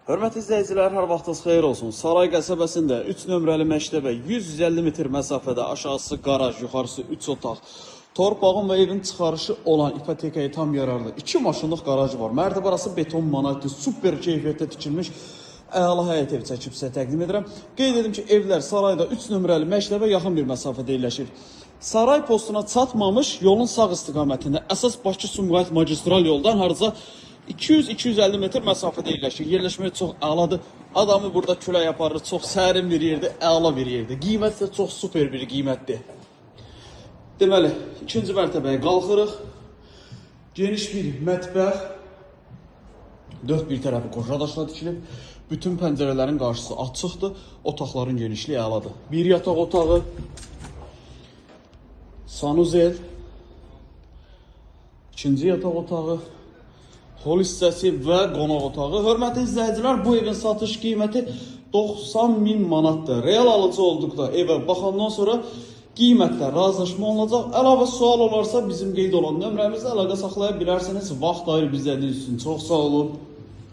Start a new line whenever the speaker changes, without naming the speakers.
Hörmətli izləyicilər, hər vaxtınız xeyir olsun. Saray qəsəbəsində 3 nömrəli məktəbə 150 metr məsafədə aşağısı qaraj, yuxarısı 3 otaq, torpağın və evin çıxarışı olan ipotekaya tam yararlı 2 maşınlıq qarajı var. Mərtəbəsi beton manatlı, super keyfiyyətdə tikilmiş əla həyət ev çəkib sizə təqdim edirəm. Qeyd edim ki, evlər sarayda 3 nömrəli məktəbə yaxın bir məsafədə yerləşir. Saray postuna çatmamış yolun sağ istiqamətində əsas Bakı-Sumqayıt magistral yoldan harca 200-250 metr məsafədə yerləşir. Yerləşmək çox əladır. Adamı burada külək aparır. Çox sərin bir yerdir, əla bir yerdir. Qiymət isə çox super bir qiymətdir. Deməli, ikinci mərtəbəyə qalxırıq. Geniş bir mətbəx. Dörd bir tərəfi qoşa daşla tikilib. Bütün pəncərələrin qarşısı açıqdır. Otaqların genişliyi əladır. Bir yataq otağı. Sanuzel. İkinci yataq otağı. Hol hissəsi və qonaq otağı. Hörmətli izləyicilər, bu evin satış qiyməti 90.000 manatdır. Real alıcı olduqda evə baxandan sonra qiymətlə razılaşma olunacaq. Əlavə sual olarsa bizim qeyd olan nömrəmizlə əlaqə saxlaya bilərsiniz. Vaxt ayırıb izlədiyiniz üçün çox sağ olun.